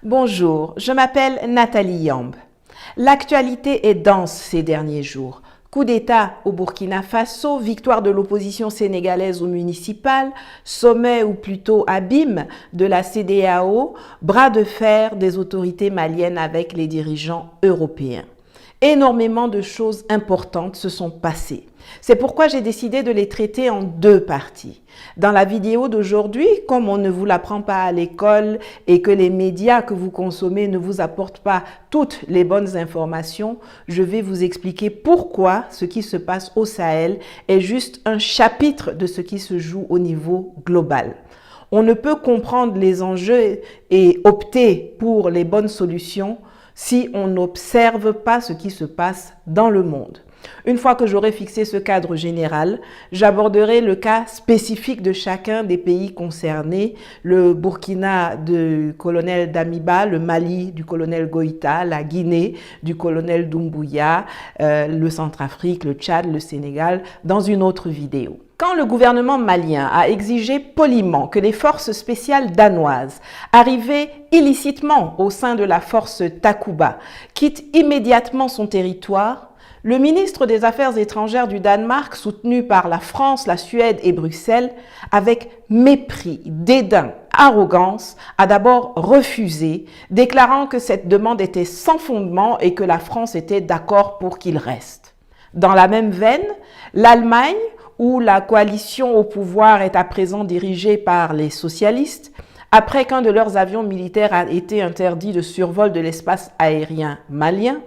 Bonjour, je m'appelle Nathalie Yamb. L'actualité est dense ces derniers jours. Coup d'État au Burkina Faso, victoire de l'opposition sénégalaise aux municipales, sommet ou plutôt abîme de la CEDEAO, bras de fer des autorités maliennes avec les dirigeants européens. Énormément de choses importantes se sont passées. C'est pourquoi j'ai décidé de les traiter en deux parties. Dans la vidéo d'aujourd'hui, comme on ne vous l'apprend pas à l'école et que les médias que vous consommez ne vous apportent pas toutes les bonnes informations, je vais vous expliquer pourquoi ce qui se passe au Sahel est juste un chapitre de ce qui se joue au niveau global. On ne peut comprendre les enjeux et opter pour les bonnes solutions si on n'observe pas ce qui se passe dans le monde. Une fois que j'aurai fixé ce cadre général, j'aborderai le cas spécifique de chacun des pays concernés, le Burkina du colonel Damiba, le Mali du colonel Goïta, la Guinée du colonel Doumbouya, le Centrafrique, le Tchad, le Sénégal, dans une autre vidéo. Quand le gouvernement malien a exigé poliment que les forces spéciales danoises, arrivées illicitement au sein de la force Takuba, quittent immédiatement son territoire, le ministre des Affaires étrangères du Danemark, soutenu par la France, la Suède et Bruxelles, avec mépris, dédain, arrogance, a d'abord refusé, déclarant que cette demande était sans fondement et que la France était d'accord pour qu'il reste. Dans la même veine, l'Allemagne, où la coalition au pouvoir est à présent dirigée par les socialistes, après qu'un de leurs avions militaires a été interdit de survol de l'espace aérien malien,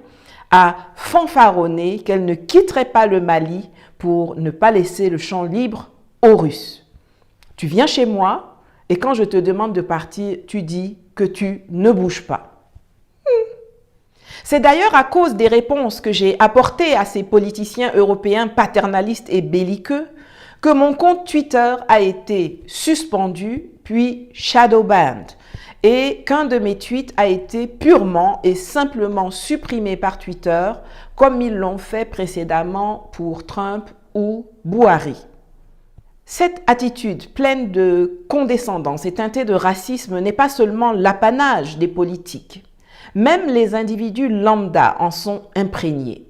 a fanfaronné qu'elle ne quitterait pas le Mali pour ne pas laisser le champ libre aux Russes. Tu viens chez moi et quand je te demande de partir, tu dis que tu ne bouges pas. C'est d'ailleurs à cause des réponses que j'ai apportées à ces politiciens européens paternalistes et belliqueux que mon compte Twitter a été suspendu puis shadowbanned et qu'un de mes tweets a été purement et simplement supprimé par Twitter comme ils l'ont fait précédemment pour Trump ou Buhari. Cette attitude pleine de condescendance et teintée de racisme n'est pas seulement l'apanage des politiques. Même les individus lambda en sont imprégnés.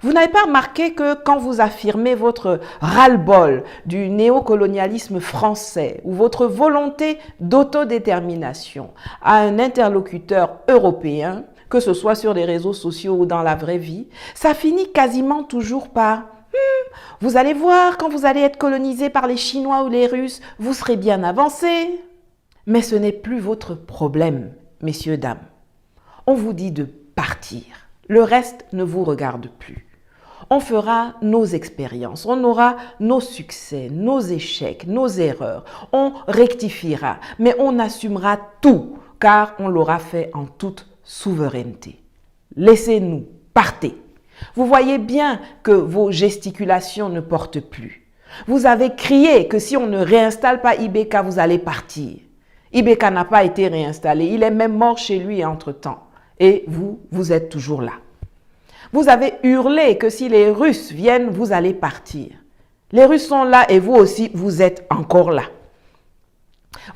Vous n'avez pas remarqué que quand vous affirmez votre ras-le-bol du néocolonialisme français ou votre volonté d'autodétermination à un interlocuteur européen, que ce soit sur les réseaux sociaux ou dans la vraie vie, ça finit quasiment toujours par « vous allez voir, quand vous allez être colonisé par les Chinois ou les Russes, vous serez bien avancé ». Mais ce n'est plus votre problème, messieurs, dames. On vous dit de partir. Le reste ne vous regarde plus. On fera nos expériences, on aura nos succès, nos échecs, nos erreurs. On rectifiera, mais on assumera tout, car on l'aura fait en toute souveraineté. Laissez-nous, partez. Vous voyez bien que vos gesticulations ne portent plus. Vous avez crié que si on ne réinstalle pas Ibeka, vous allez partir. Ibeka n'a pas été réinstallé, il est même mort chez lui entre-temps. Et vous, vous êtes toujours là. Vous avez hurlé que si les Russes viennent, vous allez partir. Les Russes sont là et vous aussi, vous êtes encore là.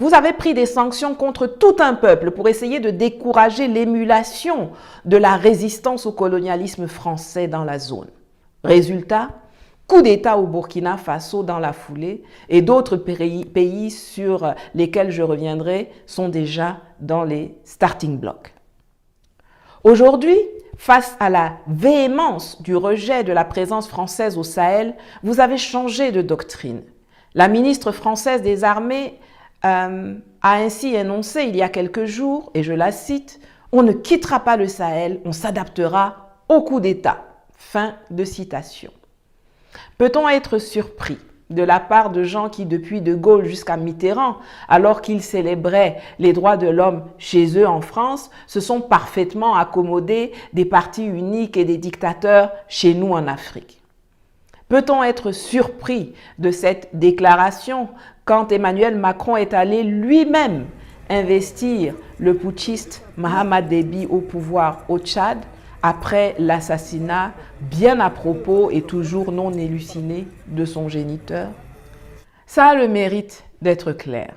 Vous avez pris des sanctions contre tout un peuple pour essayer de décourager l'émulation de la résistance au colonialisme français dans la zone. Résultat, coup d'État au Burkina Faso dans la foulée et d'autres pays sur lesquels je reviendrai sont déjà dans les starting blocks. Aujourd'hui, face à la véhémence du rejet de la présence française au Sahel, vous avez changé de doctrine. La ministre française des Armées a ainsi énoncé il y a quelques jours, et je la cite, « On ne quittera pas le Sahel, on s'adaptera au coup d'État ». Fin de citation. Peut-on être surpris de la part de gens qui, depuis De Gaulle jusqu'à Mitterrand, alors qu'ils célébraient les droits de l'homme chez eux en France, se sont parfaitement accommodés des partis uniques et des dictateurs chez nous en Afrique? Peut-on être surpris de cette déclaration quand Emmanuel Macron est allé lui-même investir le putschiste Mahamat Déby au pouvoir au Tchad après l'assassinat bien à propos et toujours non élucidé de son géniteur? Ça a le mérite d'être clair.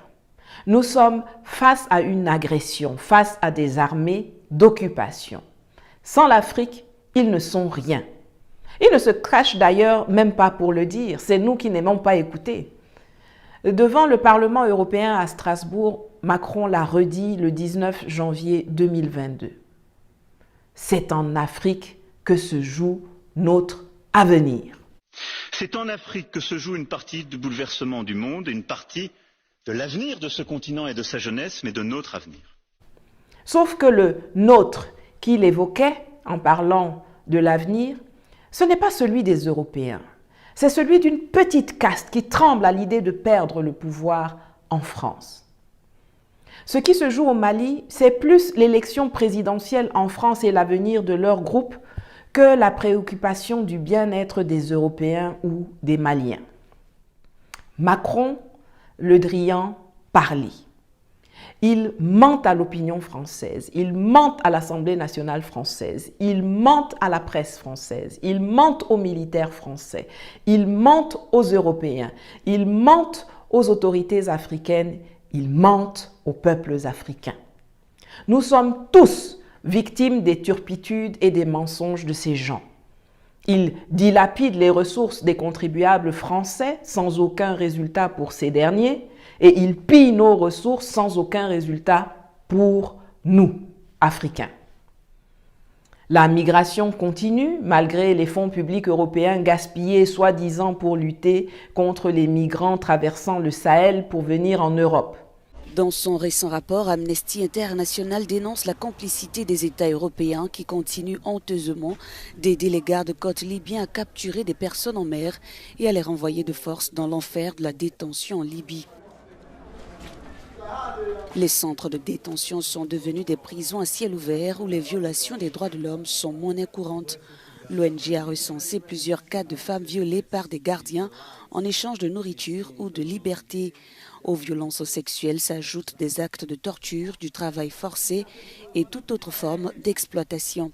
Nous sommes face à une agression, face à des armées d'occupation. Sans l'Afrique, ils ne sont rien. Ils ne se cachent d'ailleurs même pas pour le dire. C'est nous qui n'aimons pas écouter. Devant le Parlement européen à Strasbourg, Macron l'a redit le 19 janvier 2022. C'est en Afrique que se joue notre avenir. C'est en Afrique que se joue une partie du bouleversement du monde, une partie de l'avenir de ce continent et de sa jeunesse, mais de notre avenir. Sauf que le nôtre qu'il évoquait en parlant de l'avenir, ce n'est pas celui des Européens. C'est celui d'une petite caste qui tremble à l'idée de perdre le pouvoir en France. Ce qui se joue au Mali, c'est plus l'élection présidentielle en France et l'avenir de leur groupe que la préoccupation du bien-être des Européens ou des Maliens. Macron, Le Drian, Parly. Il ment à l'opinion française, il ment à l'Assemblée nationale française, il ment à la presse française, il ment aux militaires français, il ment aux Européens, il ment aux autorités africaines, il ment aux peuples africains. Nous sommes tous victimes des turpitudes et des mensonges de ces gens. Ils dilapident les ressources des contribuables français sans aucun résultat pour ces derniers et ils pillent nos ressources sans aucun résultat pour nous, Africains. La migration continue malgré les fonds publics européens gaspillés soi-disant pour lutter contre les migrants traversant le Sahel pour venir en Europe. Dans son récent rapport, Amnesty International dénonce la complicité des États européens qui continuent honteusement d'aider les gardes-côtes libyens à capturer des personnes en mer et à les renvoyer de force dans l'enfer de la détention en Libye. Les centres de détention sont devenus des prisons à ciel ouvert où les violations des droits de l'homme sont monnaie courante. L'ONG a recensé plusieurs cas de femmes violées par des gardiens en échange de nourriture ou de liberté. Aux violences sexuelles s'ajoutent des actes de torture, du travail forcé et toute autre forme d'exploitation.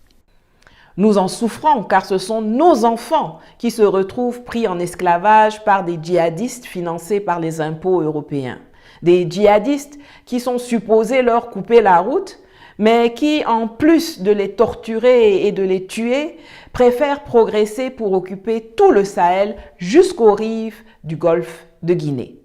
Nous en souffrons car ce sont nos enfants qui se retrouvent pris en esclavage par des djihadistes financés par les impôts européens. Des djihadistes qui sont supposés leur couper la route, mais qui, en plus de les torturer et de les tuer, préfèrent progresser pour occuper tout le Sahel jusqu'aux rives du golfe de Guinée.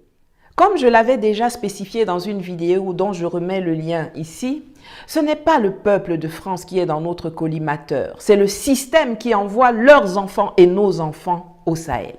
Comme je l'avais déjà spécifié dans une vidéo dont je remets le lien ici, ce n'est pas le peuple de France qui est dans notre collimateur, c'est le système qui envoie leurs enfants et nos enfants au Sahel.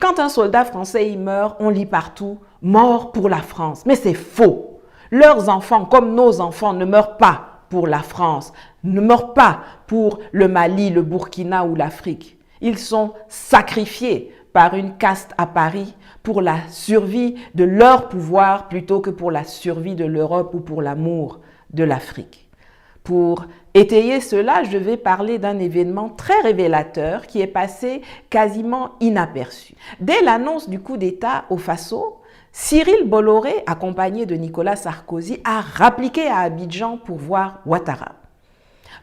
Quand un soldat français y meurt, on lit partout « mort pour la France ». Mais c'est faux. Leurs enfants, comme nos enfants, ne meurent pas pour la France, ne meurent pas pour le Mali, le Burkina ou l'Afrique. Ils sont sacrifiés par une caste à Paris pour la survie de leur pouvoir plutôt que pour la survie de l'Europe ou pour l'amour de l'Afrique. Pour étayer cela, je vais parler d'un événement très révélateur qui est passé quasiment inaperçu. Dès l'annonce du coup d'État au Faso, Cyril Bolloré, accompagné de Nicolas Sarkozy, a rappliqué à Abidjan pour voir Ouattara.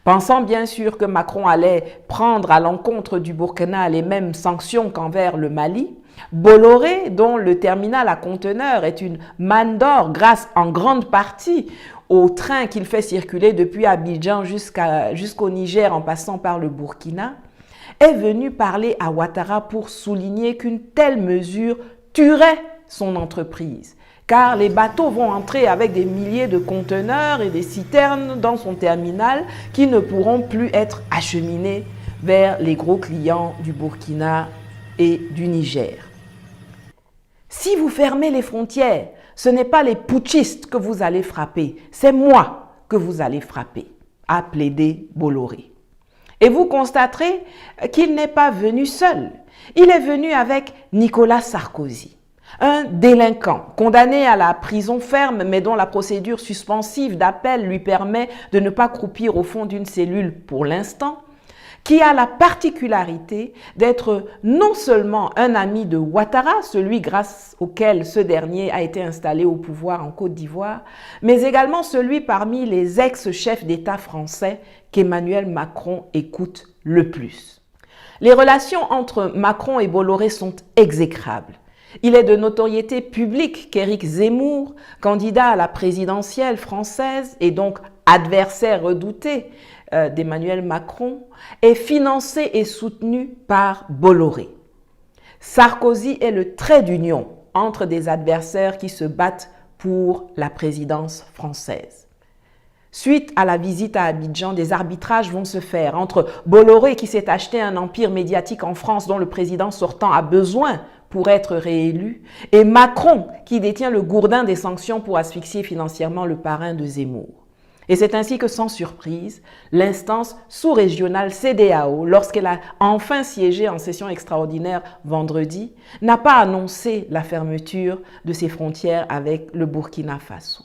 Pensant bien sûr que Macron allait prendre à l'encontre du Burkina les mêmes sanctions qu'envers le Mali, Bolloré, dont le terminal à conteneurs est une mine d'or grâce en grande partie au train qu'il fait circuler depuis Abidjan jusqu'au Niger en passant par le Burkina, est venu parler à Ouattara pour souligner qu'une telle mesure tuerait son entreprise. Car les bateaux vont entrer avec des milliers de conteneurs et des citernes dans son terminal qui ne pourront plus être acheminés vers les gros clients du Burkina et du Niger. Si vous fermez les frontières, ce n'est pas les putschistes que vous allez frapper, c'est moi que vous allez frapper, a plaidé Bolloré. Et vous constaterez qu'il n'est pas venu seul. Il est venu avec Nicolas Sarkozy, un délinquant condamné à la prison ferme mais dont la procédure suspensive d'appel lui permet de ne pas croupir au fond d'une cellule pour l'instant, qui a la particularité d'être non seulement un ami de Ouattara, celui grâce auquel ce dernier a été installé au pouvoir en Côte d'Ivoire, mais également celui parmi les ex-chefs d'État français qu'Emmanuel Macron écoute le plus. Les relations entre Macron et Bolloré sont exécrables. Il est de notoriété publique qu'Éric Zemmour, candidat à la présidentielle française et donc adversaire redouté d'Emmanuel Macron, est financé et soutenu par Bolloré. Sarkozy est le trait d'union entre des adversaires qui se battent pour la présidence française. Suite à la visite à Abidjan, des arbitrages vont se faire entre Bolloré qui s'est acheté un empire médiatique en France dont le président sortant a besoin pour être réélu et Macron qui détient le gourdin des sanctions pour asphyxier financièrement le parrain de Zemmour. Et c'est ainsi que, sans surprise, l'instance sous-régionale CEDEAO, lorsqu'elle a enfin siégé en session extraordinaire vendredi, n'a pas annoncé la fermeture de ses frontières avec le Burkina Faso.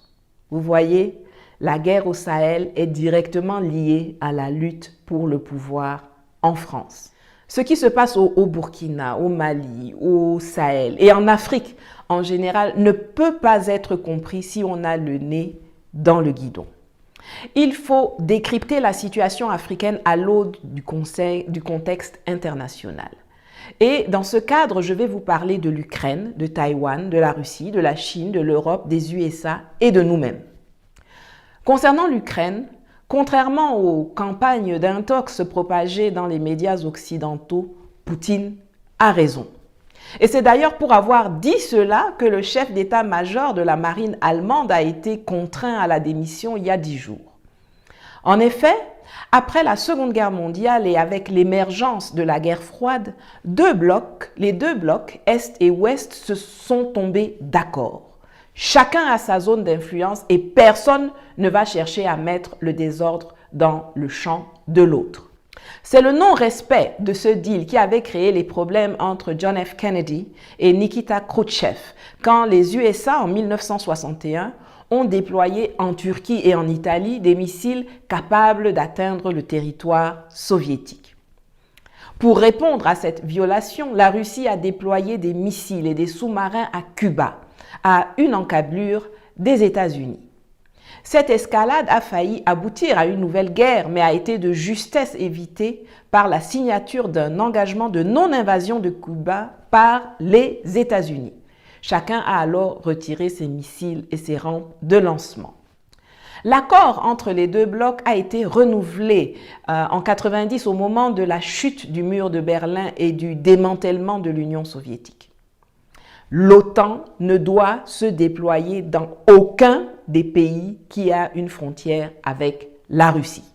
Vous voyez, la guerre au Sahel est directement liée à la lutte pour le pouvoir en France. Ce qui se passe au Burkina, au Mali, au Sahel et en Afrique en général ne peut pas être compris si on a le nez dans le guidon. Il faut décrypter la situation africaine à l'aune du contexte international. Et dans ce cadre, je vais vous parler de l'Ukraine, de Taïwan, de la Russie, de la Chine, de l'Europe, des USA et de nous-mêmes. Concernant l'Ukraine, contrairement aux campagnes d'intox propagées dans les médias occidentaux, Poutine a raison. Et c'est d'ailleurs pour avoir dit cela que le chef d'état-major de la marine allemande a été contraint à la démission il y a 10 jours. En effet, après la Seconde Guerre mondiale et avec l'émergence de la guerre froide, les deux blocs, Est et Ouest, se sont tombés d'accord. Chacun a sa zone d'influence et personne ne va chercher à mettre le désordre dans le champ de l'autre. C'est le non-respect de ce deal qui avait créé les problèmes entre John F. Kennedy et Nikita Khrouchtchev quand les USA en 1961 ont déployé en Turquie et en Italie des missiles capables d'atteindre le territoire soviétique. Pour répondre à cette violation, la Russie a déployé des missiles et des sous-marins à Cuba, à une encablure des États-Unis. Cette escalade a failli aboutir à une nouvelle guerre, mais a été de justesse évitée par la signature d'un engagement de non-invasion de Cuba par les États-Unis. Chacun a alors retiré ses missiles et ses rampes de lancement. L'accord entre les deux blocs a été renouvelé en 1990 au moment de la chute du mur de Berlin et du démantèlement de l'Union soviétique. L'OTAN ne doit se déployer dans aucun des pays qui a une frontière avec la Russie.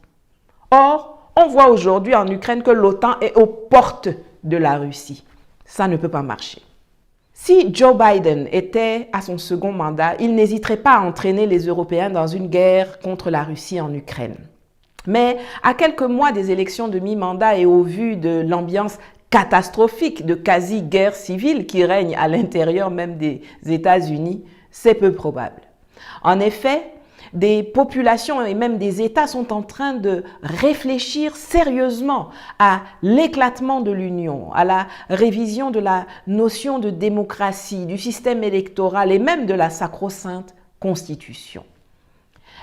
Or, on voit aujourd'hui en Ukraine que l'OTAN est aux portes de la Russie. Ça ne peut pas marcher. Si Joe Biden était à son second mandat, il n'hésiterait pas à entraîner les Européens dans une guerre contre la Russie en Ukraine. Mais à quelques mois des élections de mi-mandat et au vu de l'ambiance catastrophique de quasi-guerre civile qui règne à l'intérieur même des États-Unis, c'est peu probable. En effet, des populations et même des États sont en train de réfléchir sérieusement à l'éclatement de l'Union, à la révision de la notion de démocratie, du système électoral et même de la sacro-sainte Constitution.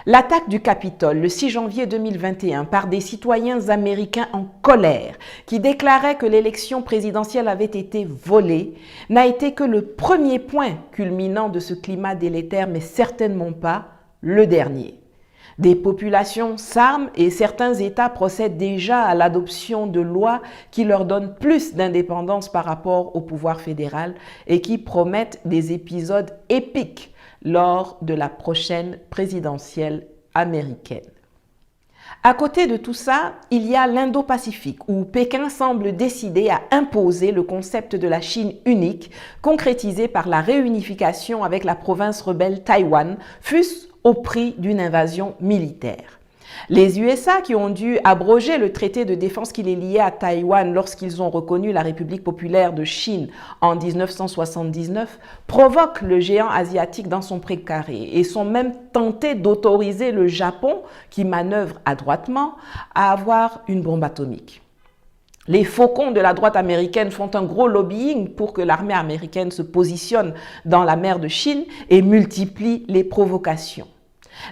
L'attaque du Capitole le 6 janvier 2021 par des citoyens américains en colère qui déclaraient que l'élection présidentielle avait été volée n'a été que le premier point culminant de ce climat délétère, mais certainement pas le dernier. Des populations s'arment et certains États procèdent déjà à l'adoption de lois qui leur donnent plus d'indépendance par rapport au pouvoir fédéral et qui promettent des épisodes épiques lors de la prochaine présidentielle américaine. À côté de tout ça, il y a l'Indo-Pacifique où Pékin semble décidé à imposer le concept de la Chine unique, concrétisé par la réunification avec la province rebelle Taïwan, fût-ce au prix d'une invasion militaire. Les USA, qui ont dû abroger le traité de défense qui les liait à Taïwan lorsqu'ils ont reconnu la République populaire de Chine en 1979, provoquent le géant asiatique dans son précaré et sont même tentés d'autoriser le Japon, qui manœuvre adroitement, à avoir une bombe atomique. Les faucons de la droite américaine font un gros lobbying pour que l'armée américaine se positionne dans la mer de Chine et multiplient les provocations.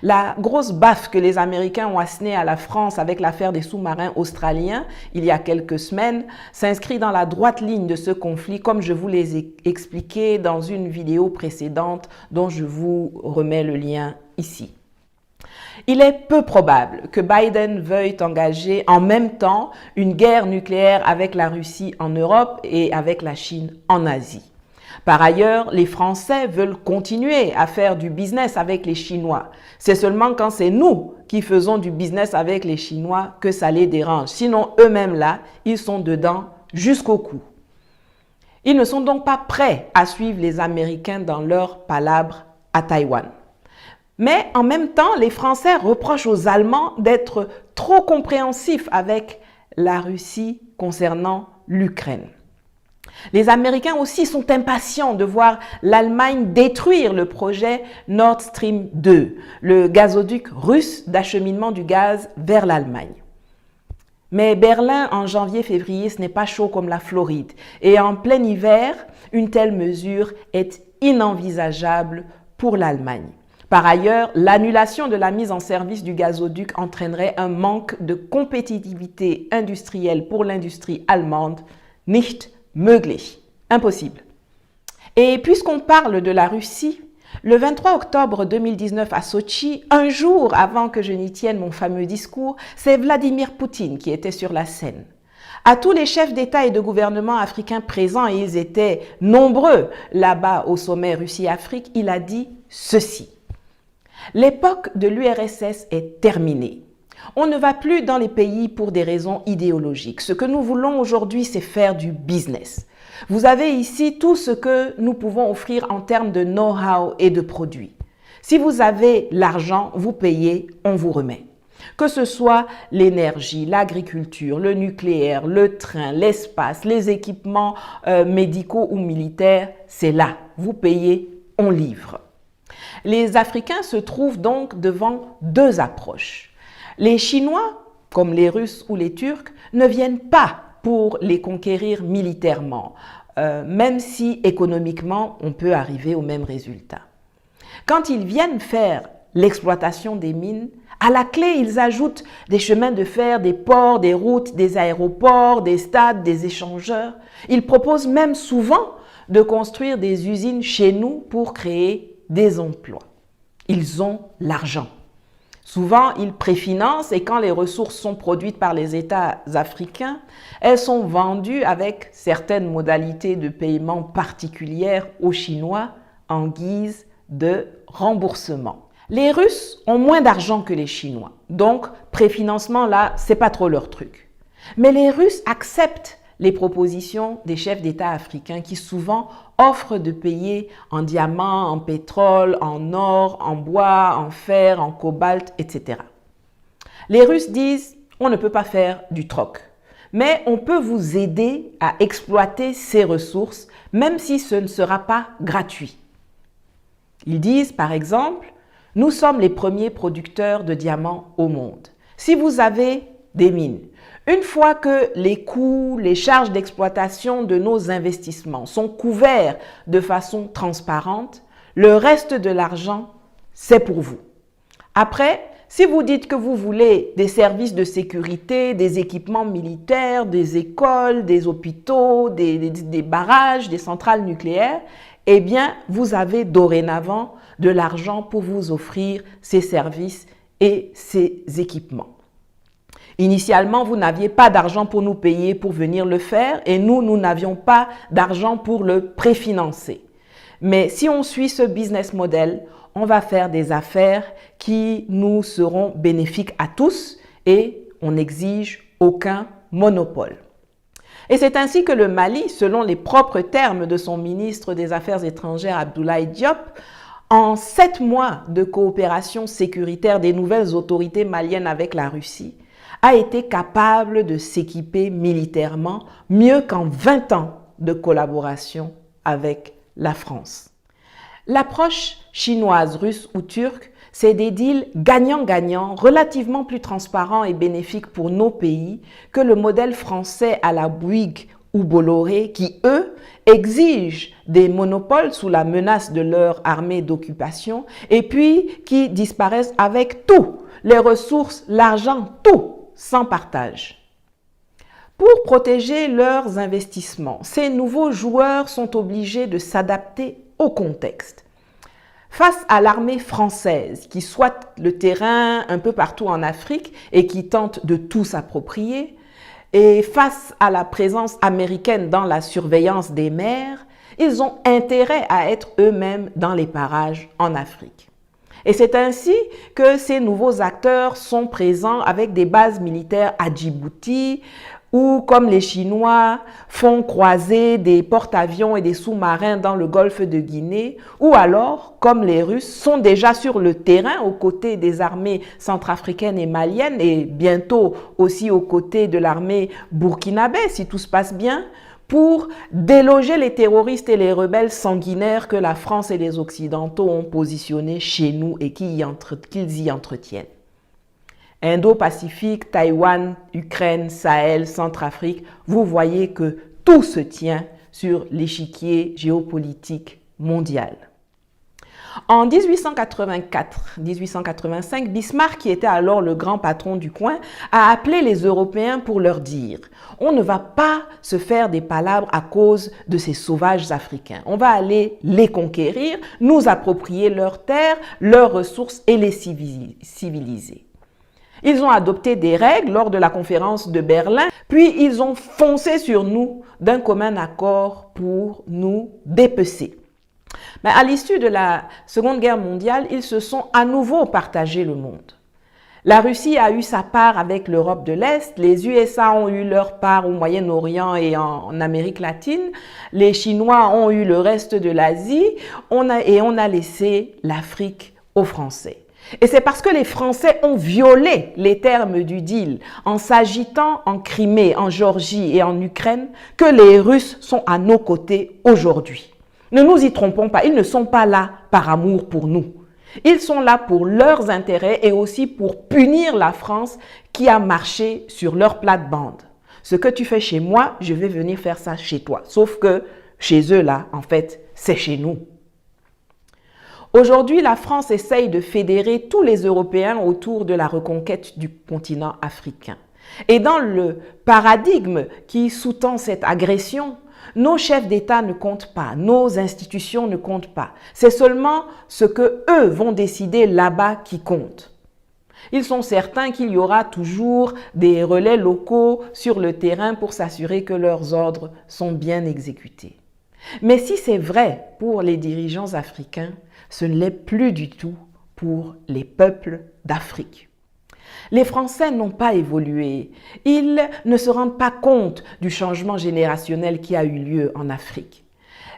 La grosse baffe que les Américains ont assénée à la France avec l'affaire des sous-marins australiens il y a quelques semaines s'inscrit dans la droite ligne de ce conflit, comme je vous l'ai expliqué dans une vidéo précédente dont je vous remets le lien ici. Il est peu probable que Biden veuille engager en même temps une guerre nucléaire avec la Russie en Europe et avec la Chine en Asie. Par ailleurs, les Français veulent continuer à faire du business avec les Chinois. C'est seulement quand c'est nous qui faisons du business avec les Chinois que ça les dérange. Sinon, eux-mêmes là, ils sont dedans jusqu'au cou. Ils ne sont donc pas prêts à suivre les Américains dans leur palabre à Taïwan. Mais en même temps, les Français reprochent aux Allemands d'être trop compréhensifs avec la Russie concernant l'Ukraine. Les Américains aussi sont impatients de voir l'Allemagne détruire le projet Nord Stream 2, le gazoduc russe d'acheminement du gaz vers l'Allemagne. Mais Berlin, en janvier-février, ce n'est pas chaud comme la Floride. Et en plein hiver, une telle mesure est inenvisageable pour l'Allemagne. Par ailleurs, l'annulation de la mise en service du gazoduc entraînerait un manque de compétitivité industrielle pour l'industrie allemande, nicht möglich, impossible. Et puisqu'on parle de la Russie, le 23 octobre 2019 à Sochi, un jour avant que je n'y tienne mon fameux discours, c'est Vladimir Poutine qui était sur la scène. À tous les chefs d'État et de gouvernement africains présents, et ils étaient nombreux là-bas au sommet Russie-Afrique, il a dit ceci. L'époque de l'URSS est terminée. On ne va plus dans les pays pour des raisons idéologiques. Ce que nous voulons aujourd'hui, c'est faire du business. Vous avez ici tout ce que nous pouvons offrir en termes de know-how et de produits. Si vous avez l'argent, vous payez, on vous remet. Que ce soit l'énergie, l'agriculture, le nucléaire, le train, l'espace, les équipements médicaux ou militaires, c'est là. Vous payez, on livre. Les Africains se trouvent donc devant deux approches. Les Chinois, comme les Russes ou les Turcs, ne viennent pas pour les conquérir militairement, même si économiquement on peut arriver au même résultat. Quand ils viennent faire l'exploitation des mines, à la clé, ils ajoutent des chemins de fer, des ports, des routes, des aéroports, des stades, des échangeurs. Ils proposent même souvent de construire des usines chez nous pour créer des emplois. Ils ont l'argent. Souvent, ils préfinancent et quand les ressources sont produites par les États africains, elles sont vendues avec certaines modalités de paiement particulières aux Chinois en guise de remboursement. Les Russes ont moins d'argent que les Chinois, donc préfinancement là, c'est pas trop leur truc. Mais les Russes acceptent les propositions des chefs d'État africains qui souvent offrent de payer en diamants, en pétrole, en or, en bois, en fer, en cobalt, etc. Les Russes disent « on ne peut pas faire du troc, mais on peut vous aider à exploiter ces ressources, même si ce ne sera pas gratuit. » Ils disent par exemple « nous sommes les premiers producteurs de diamants au monde. Si vous avez des mines, une fois que les coûts, les charges d'exploitation de nos investissements sont couverts de façon transparente, le reste de l'argent, c'est pour vous. Après, si vous dites que vous voulez des services de sécurité, des équipements militaires, des écoles, des hôpitaux, des barrages, des centrales nucléaires, eh bien, vous avez dorénavant de l'argent pour vous offrir ces services et ces équipements. Initialement, vous n'aviez pas d'argent pour nous payer pour venir le faire et nous n'avions pas d'argent pour le préfinancer. Mais si on suit ce business model, on va faire des affaires qui nous seront bénéfiques à tous et on n'exige aucun monopole. Et c'est ainsi que le Mali, selon les propres termes de son ministre des Affaires étrangères Abdoulaye Diop, en 7 mois de coopération sécuritaire des nouvelles autorités maliennes avec la Russie, a été capable de s'équiper militairement mieux qu'en 20 ans de collaboration avec la France. L'approche chinoise, russe ou turque, c'est des deals gagnant-gagnant, relativement plus transparents et bénéfiques pour nos pays que le modèle français à la Bouygues ou Bolloré qui, eux, exigent des monopoles sous la menace de leur armée d'occupation et puis qui disparaissent avec tout, les ressources, l'argent, tout, sans partage. Pour protéger leurs investissements, ces nouveaux joueurs sont obligés de s'adapter au contexte. Face à l'armée française qui squatte le terrain un peu partout en Afrique et qui tente de tout s'approprier, et face à la présence américaine dans la surveillance des mers, ils ont intérêt à être eux-mêmes dans les parages en Afrique. Et c'est ainsi que ces nouveaux acteurs sont présents avec des bases militaires à Djibouti, ou comme les Chinois font croiser des porte-avions et des sous-marins dans le golfe de Guinée, ou alors, comme les Russes, sont déjà sur le terrain aux côtés des armées centrafricaines et maliennes, et bientôt aussi aux côtés de l'armée burkinabé, si tout se passe bien, pour déloger les terroristes et les rebelles sanguinaires que la France et les Occidentaux ont positionnés chez nous et qu'ils y entretiennent. Indo-Pacifique, Taïwan, Ukraine, Sahel, Centrafrique, vous voyez que tout se tient sur l'échiquier géopolitique mondial. En 1884-1885, Bismarck, qui était alors le grand patron du coin, a appelé les Européens pour leur dire « On ne va pas se faire des palabres à cause de ces sauvages africains. On va aller les conquérir, nous approprier leurs terres, leurs ressources et les civiliser. » Ils ont adopté des règles lors de la conférence de Berlin, puis ils ont foncé sur nous d'un commun accord pour nous dépecer. Mais à l'issue de la Seconde Guerre mondiale, ils se sont à nouveau partagé le monde. La Russie a eu sa part avec l'Europe de l'Est, les USA ont eu leur part au Moyen-Orient et en Amérique latine, les Chinois ont eu le reste de l'Asie, et on a laissé l'Afrique aux Français. Et c'est parce que les Français ont violé les termes du deal en s'agitant en Crimée, en Géorgie et en Ukraine que les Russes sont à nos côtés aujourd'hui. Ne nous y trompons pas, ils ne sont pas là par amour pour nous. Ils sont là pour leurs intérêts et aussi pour punir la France qui a marché sur leur plate-bande. Ce que tu fais chez moi, je vais venir faire ça chez toi. Sauf que chez eux, là, en fait, c'est chez nous. Aujourd'hui, la France essaye de fédérer tous les Européens autour de la reconquête du continent africain. Et dans le paradigme qui sous-tend cette agression, nos chefs d'État ne comptent pas, nos institutions ne comptent pas. C'est seulement ce que eux vont décider là-bas qui compte. Ils sont certains qu'il y aura toujours des relais locaux sur le terrain pour s'assurer que leurs ordres sont bien exécutés. Mais si c'est vrai pour les dirigeants africains, ce ne l'est plus du tout pour les peuples d'Afrique. Les Français n'ont pas évolué. Ils ne se rendent pas compte du changement générationnel qui a eu lieu en Afrique.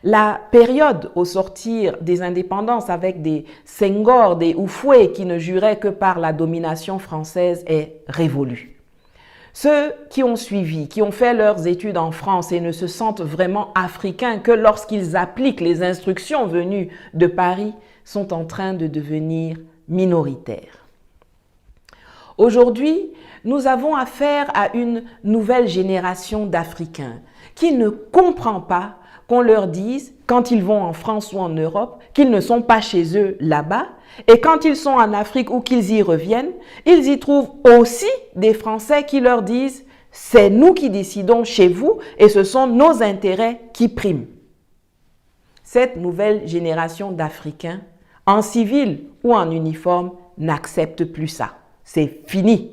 La période au sortir des indépendances avec des Senghor, des Houphouët qui ne juraient que par la domination française est révolue. Ceux qui ont suivi, qui ont fait leurs études en France et ne se sentent vraiment africains que lorsqu'ils appliquent les instructions venues de Paris, sont en train de devenir minoritaires. Aujourd'hui, nous avons affaire à une nouvelle génération d'Africains qui ne comprend pas qu'on leur dise, quand ils vont en France ou en Europe, qu'ils ne sont pas chez eux là-bas, et quand ils sont en Afrique ou qu'ils y reviennent, ils y trouvent aussi des Français qui leur disent « c'est nous qui décidons chez vous et ce sont nos intérêts qui priment ». Cette nouvelle génération d'Africains, en civil ou en uniforme, n'accepte plus ça. C'est fini.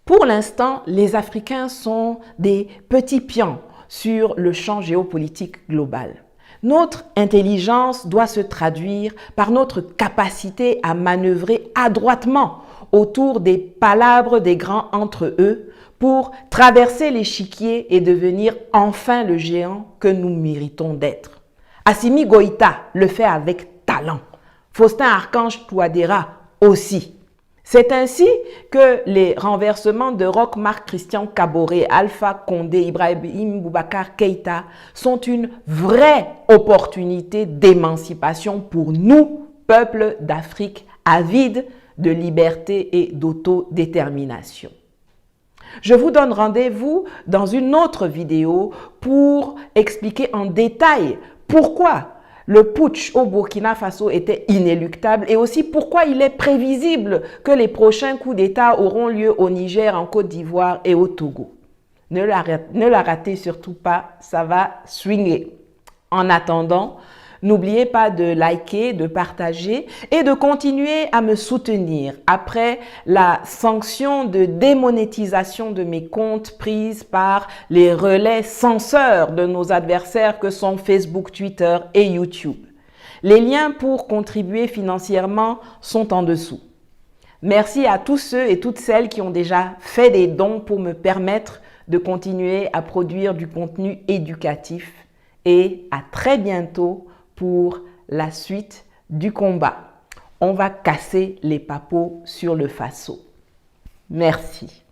Pour l'instant, les Africains sont des petits pions sur le champ géopolitique global. Notre intelligence doit se traduire par notre capacité à manœuvrer adroitement autour des palabres des grands entre eux pour traverser l'échiquier et devenir enfin le géant que nous méritons d'être. Assimi Goïta le fait avec talent. Faustin Archange Touadéra aussi. C'est ainsi que les renversements de Roch Marc Christian Kaboré, Alpha Condé, Ibrahim Boubacar Keïta sont une vraie opportunité d'émancipation pour nous, peuple d'Afrique avides de liberté et d'autodétermination. Je vous donne rendez-vous dans une autre vidéo pour expliquer en détail pourquoi le putsch au Burkina Faso était inéluctable et aussi pourquoi il est prévisible que les prochains coups d'État auront lieu au Niger, en Côte d'Ivoire et au Togo. Ne la ratez surtout pas, ça va swinger. En attendant, n'oubliez pas de liker, de partager et de continuer à me soutenir après la sanction de démonétisation de mes comptes prise par les relais censeurs de nos adversaires que sont Facebook, Twitter et YouTube. Les liens pour contribuer financièrement sont en dessous. Merci à tous ceux et toutes celles qui ont déjà fait des dons pour me permettre de continuer à produire du contenu éducatif et à très bientôt pour la suite du combat. On va casser les papos sur le Faso. Merci.